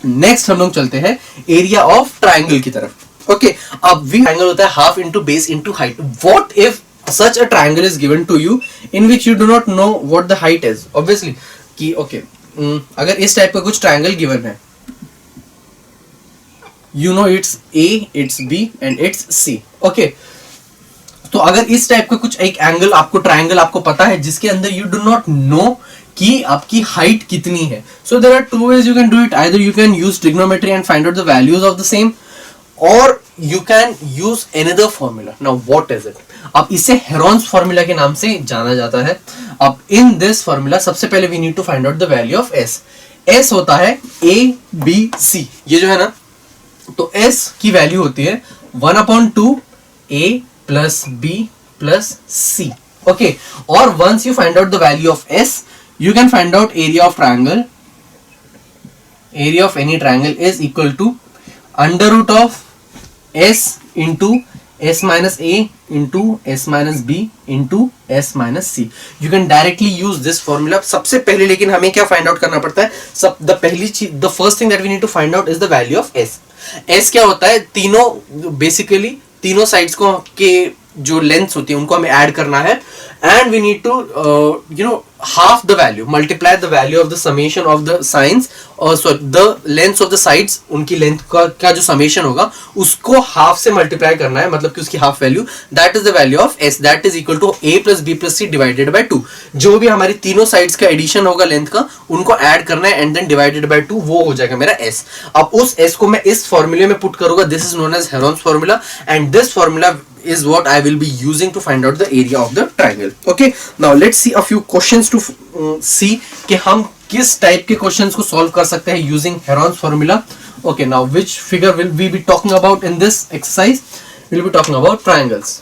Next हम लोग चलते हैं एरिया ऑफ ट्राइंगल की तरफ। ओके, अब वी ट्राइंगल होता है half into base into height. What if such a triangle is given to you in which you do not know what the height is? Obviously कि okay, अगर इस type का कुछ ट्राइंगल गिवन है, you know it's A, it's B and it's C. Okay, तो अगर इस type का कुछ एक एंगल आपको ट्राइंगल आपको पता है जिसके अंदर you do not know कि आपकी हाइट कितनी है, so there are two ways you can do it. Either you can use trigonometry and find out the values of the same, or you can use another formula. Now what is it? अब इसे Heron's formula के नाम से जाना जाता है। अब in this formula सबसे पहले we need to find out the value of S. S होता है ए बी सी, ये जो है ना, तो एस की वैल्यू होती है 1/2 A plus B plus C. Okay, और once you find out the value of S you can find out area of triangle. Area of any triangle is equal to under root of S into s minus a into s minus b into s minus c. You can directly use this formula. सबसे पहले लेकिन हमें क्या find out करना पड़ता है? the first thing that we need to find out is the value of s. s क्या होता है? बेसिकली तीनों साइड्स को के जो लेंथ्स होती है उनको हमें ऐड करना है, and we need to half the value, multiply the value of the summation of the sides, the lengths of the sides, उनकी लेंथ का जो समेशन होगा उसको हाफ से मल्टीप्लाई करना है, मतलब कि उसकी half value, that is the value of s, that is equal to a plus b plus c divided by 2। जो भी हमारी तीनों साइड्स का एडिशन होगा लेंथ का, उनको ऐड करना है एंड देन डिवाइडेड बाय 2, वो हो जाएगा मेरा s। अब उस s को मैं इस फॉर्मूले में पुट करूंगा, this is known as Heron's formula, and this formula is what I will be using to find out the area of the triangle. Okay, now let's see a few questions to see कि हम किस type के questions को solve कर सकते हैं using Heron's formula. Okay, now which figure will we be talking about in this exercise? We'll be talking about triangles.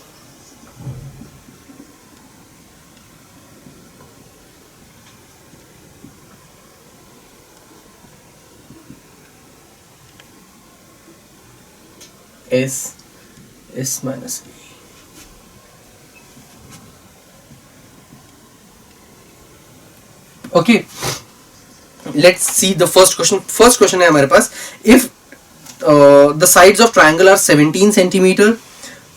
S minus A. Okay, let's see the first question. First question है हमारे पास, if the sides of triangle are 17 centimeter,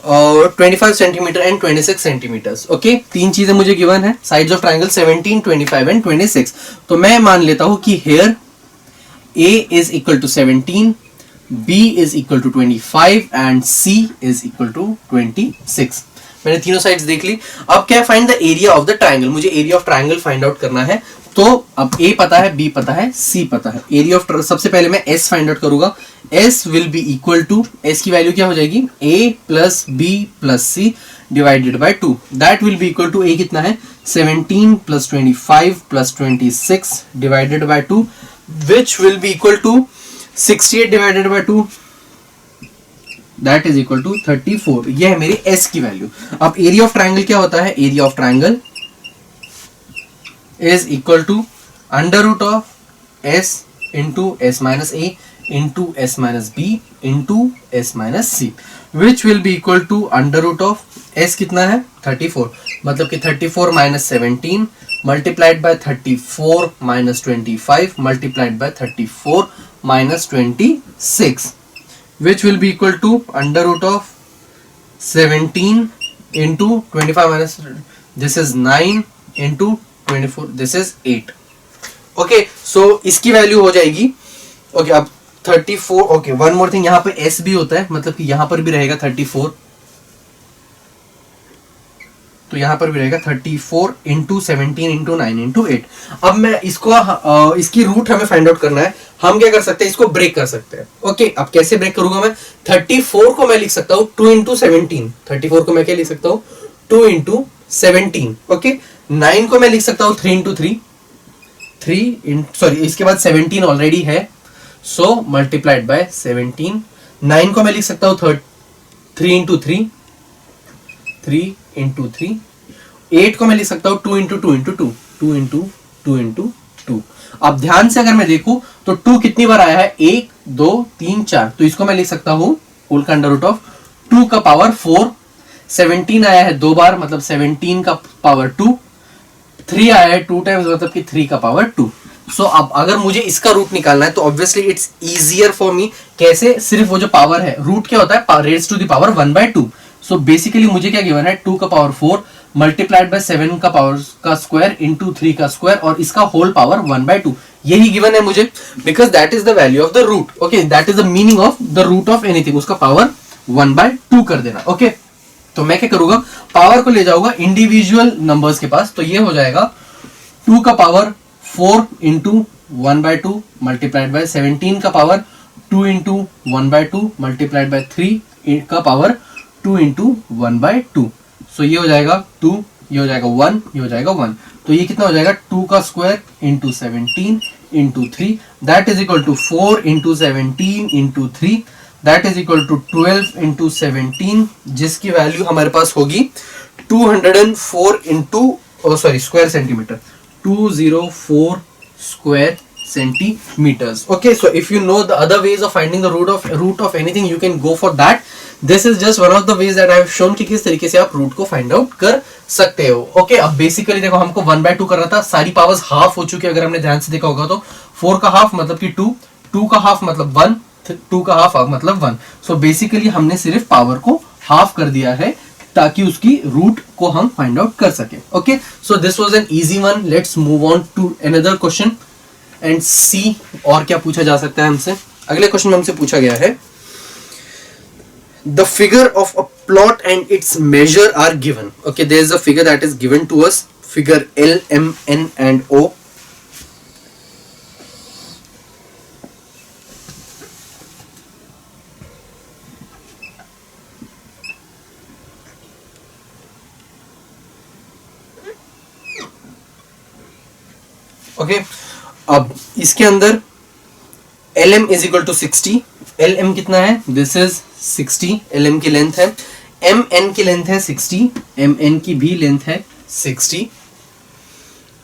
25 centimeter and 26 centimeters. Okay, तीन चीजें मुझे given है, sides of triangle 17, 25 and 26. तो मैं मान लेता हूँ कि here A is equal to 17, B is equal to 25 and C is equal to 26. मैंने तीनों साइड्स देख ली। अब क्या, find the area of the triangle. मुझे area of triangle find out करना है। तो अब A पता है, B पता है, C पता है। एरिया ऑफ सबसे पहले मैं S फाइंड आउट करूंगा। S will be equal to, S की वैल्यू क्या हो जाएगी, A plus B plus C divided by 2, that will be equal to, A कितना है 17 plus 25 plus 26 divided by 2, which will be equal to 68 divided by 2, that is equal to 34। ये है मेरी S की वैल्यू। अब एरिया ऑफ ट्राइंगल क्या होता है, area of triangle is equal to under root of S into S minus A into S minus B into S minus C, which will be equal to under root of S कितना है 34, मतलब कि 34 minus 17 multiplied by 34 minus 25 multiplied by 34 minus 26, which will be equal to under root of 17 into 25 minus, this is 9 into 24, this is 8. Okay, so इसकी value हो जाएगी, okay, अब 34, okay, one more thing, यहाँ पे S भी होता है, मतलब कि यहाँ पर भी रहेगा 34, तो यहाँ पर भी रहेगा 34 इंटू 17 इंटू 9 इंटू 8। अब मैं इसको इसकी रूट हमें फाइंड आउट करना है। हम क्या कर सकते हैं, इसको ब्रेक कर सकते हैं। ओके, अब कैसे ब्रेक करूंगा मैं, 34 को मैं लिख सकता हूँ 2 इंटू 17, 34 को मैं क्या लिख सकता हूँ 2 इंटू 17। ओके, 9 को मैं लिख सकता हूँ 3 इंटू 3, सॉरी इसके बाद 17 ऑलरेडी है, सो मल्टीप्लाइड बाय 17। 9 को मैं लिख सकता हूँ 3 इंटू 3 इंटू 3। 8 को मैं लिख सकता हूँ 2 इंटू 2 इंटू 2, 2 इंटू 2 इंटू 2। अब ध्यान से अगर मैं देखूं तो 2 कितनी बार आया है, 1 2 3 4, तो इसको मैं लिख सकता हूँ होल का अंडर रूट ऑफ 2 का पावर 4। 17 आया है 2 बार, मतलब 17 का पावर 2। 3 आया है 2 टाइम्स, मतलब कि 3 का पावर 2। सो अब अगर मुझे इसका रूट निकालना है तो obviously it's easier for me. कैसे? सिर्फ वो जो पावर है, रूट क्या होता है? Raise to the power 1/2। So basically मुझे क्या गिवन है? 2 का पावर 4 मल्टीप्लाइड बाय 7 का पावर का स्क्वायर इंटू 3 का स्क्वायर और इसका होल पावर 1/2। यही गिवन है मुझे, because that is the value of the root. Okay, that is the meaning of the root of anything, उसका पावर 1/2 कर देना। ओके, तो मैं क्या करूंगा? पावर को ले जाऊंगा इंडिविजुअल नंबर्स के पास, तो ये हो जाएगा 2 का पावर 4 इंटू 1/2 मल्टीप्लाइड बाय 17 का पावर 2 इंटू 1/2 मल्टीप्लाइड बाय 3 का पावर 2 इंटू 1/2। सो ये हो जाएगा 2, ये हो जाएगा 1, ये हो जाएगा 1। तो ये कितना हो जाएगा? 2 का square into 17 into 3 that is equal to 4 into 17 into 3 that is equal to 12 into 17, जिसकी वैल्यू हमारे पास होगी 204 into square centimetre, 204 square centimeters. Okay, so if you know the other ways of finding the root of anything, you can go for that. This is just one of the ways that I have shown कि किस तरीके से आप root को find out कर सकते हो। Okay, अब बेसिकली देखो हमको 1/2 करना था, सारी पावर्स हाफ हो चुकी है। अगर हमने ध्यान से देखा होगा तो 4 का हाफ मतलब कि 2, 2 का हाफ मतलब 1, 2 का हाफ मतलब 1। सो बेसिकली हमने सिर्फ पावर को हाफ कर दिया है ताकि उसकी रूट को हम फाइंड आउट कर सके। Okay, so this was an easy one. Let's move on to another question and see और क्या पूछा जा सकता है हमसे। अगले क्वेश्चन में हमसे पूछा गया है, the figure of a plot and its measure are given. Okay, there is a figure that is given to us, figure L, M, N and O। Okay, अब इसके अंदर LM is equal to 60। LM कितना है? This is 60, LM की length है। MN की length है 60, MN की भी लेंथ है 60।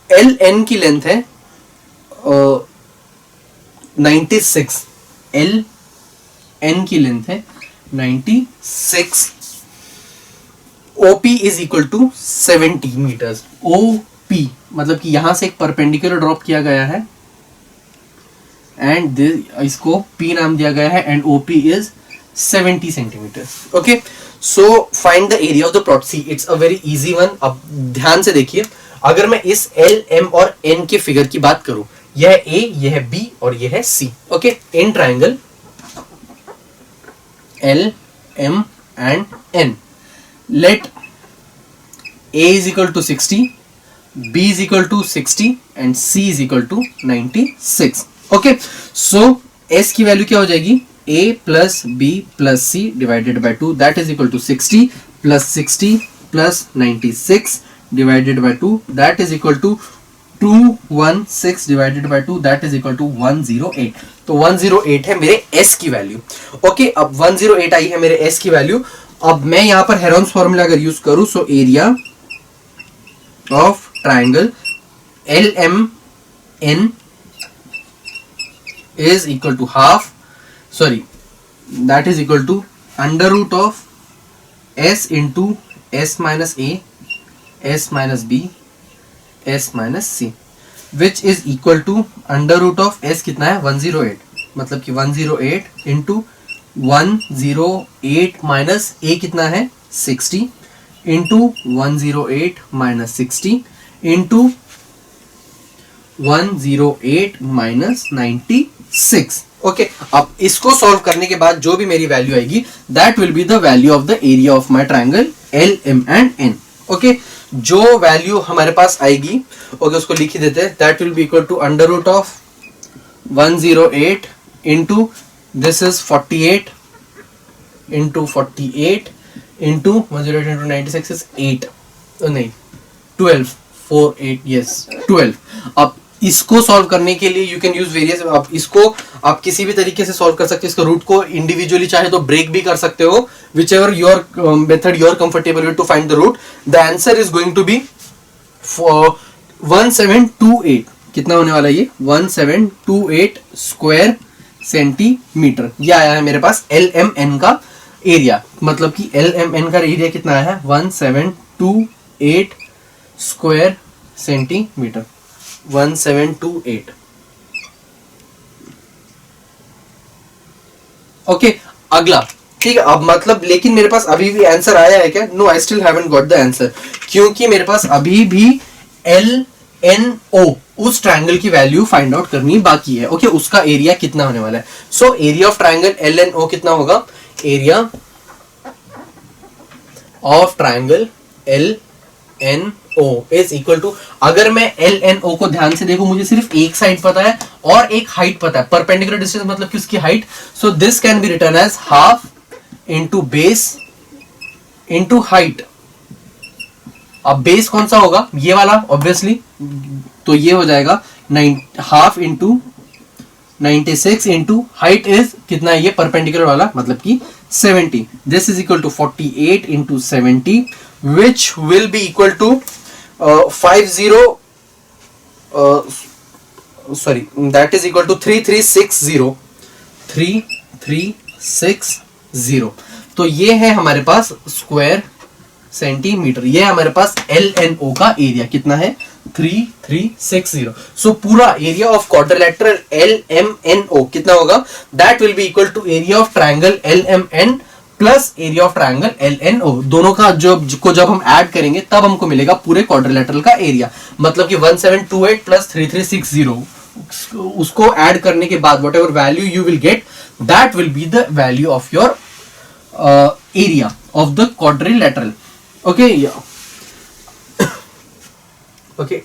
LN की लेंथ है 96, LN की लेंथ है 96। OP is equal to 70 metres. OP मतलब कि यहां से एक परपेंडिकुलर ड्रॉप किया गया है एंड इसको P नाम दिया गया है and OP is 70 centimetre. Okay, so find the area of the plot. See, it's a very easy one. अब ध्यान से देखिए, अगर मैं इस L, M और N के फिगर की बात करूं, यह है A, यह है B और यह है C। Okay, in triangle L, M and N, let A is equal to 60, B is equal to 60 and C is equal to 96. Okay, so S की वैल्यू क्या हो जाएगी? A plus B plus C divided by 2 that is equal to 60 plus 60 plus 96 divided by 2 that is equal to 216 divided by 2 that is equal to 108। तो 108 है मेरे S की value. Okay, अब 108 आई है मेरे S की वैल्यू। अब मैं यहां पर हेरोन्स फॉर्मूला अगर यूज करूं, so area of triangle LMN is equal to that is equal to under root of S into S minus A, S minus B, S minus C, which is equal to under root of S कितना है? 108, मतलब कि 108 into 108 minus A कितना है? 60 into 108 minus 60 into 108 minus 96। Okay, अब इसको solve करने के बाद जो भी मेरी वैल्यू आएगी that will be the value of the area of my triangle L, M and N। Okay, जो वैल्यू हमारे पास आएगी, ओके, उसको लिख ही देते हैं। That will be equal to under root of 108 into this is 48 into 48 into 108 into 96 is 8, नहीं 12, 4, 8, यस 12। अब इसको सॉल्व करने के लिए यू कैन यूज वेरियस, आप इसको आप किसी भी तरीके से सॉल्व कर सकते हैं। इसका रूट को इंडिविजुअली चाहे तो ब्रेक भी कर सकते हो, whichever your method you are comfortable with to find the root. The answer is going to be 1728। कितना होने वाला ये? 1728 स्क्वायर सेंटीमीटर। ये आया है मेरे पास LMN का एरिया, मतलब कि LMN का एरिया कितना आया है? 1728 स्क्वायर सेंटीमीटर, 1728। ओके अगला, ठीक है। अब मतलब लेकिन मेरे पास अभी भी आंसर आया है क्या? No, I still haven't got the answer, क्योंकि मेरे पास अभी भी LNO उस ट्रायंगल की वैल्यू फाइंड आउट करनी बाकी है। ओके उसका एरिया कितना होने वाला है? So area of triangle LNO कितना होगा? Area of triangle LNO is equal to, अगर मैं LNO को ध्यान से देखूं, मुझे सिर्फ एक साइड पता है और एक हाइट पता है, परपेंडिकुलर डिस्टेंस मतलब कि उसकी हाइट। So this can be written as half into base into height. अब बेस कौन सा होगा? ये वाला ऑब्वियसली, तो ये हो जाएगा half into 96 into height is कितना है? ये परपेंडिकुलर वाला मतलब कि 70। This is equal to 48 into 70 which will be equal to 3360। तो ये है हमारे पास स्क्वायर सेंटीमीटर, ये हमारे पास LNO का एरिया कितना है? 3360। सो पूरा एरिया ऑफ क्वाड्रिलेटरल LMNO कितना होगा? That will be equal to area of triangle LMN plus area of triangle LNO। दोनों का जब हम ऐड करेंगे तब हमको मिलेगा पूरे क्वाड्रिलेटरल का एरिया, मतलब कि 1728 प्लस 3360, उसको ऐड करने के बाद what ever value you will get, that will be the value of your area of the quadrilateral. Okay, yeah. Okay.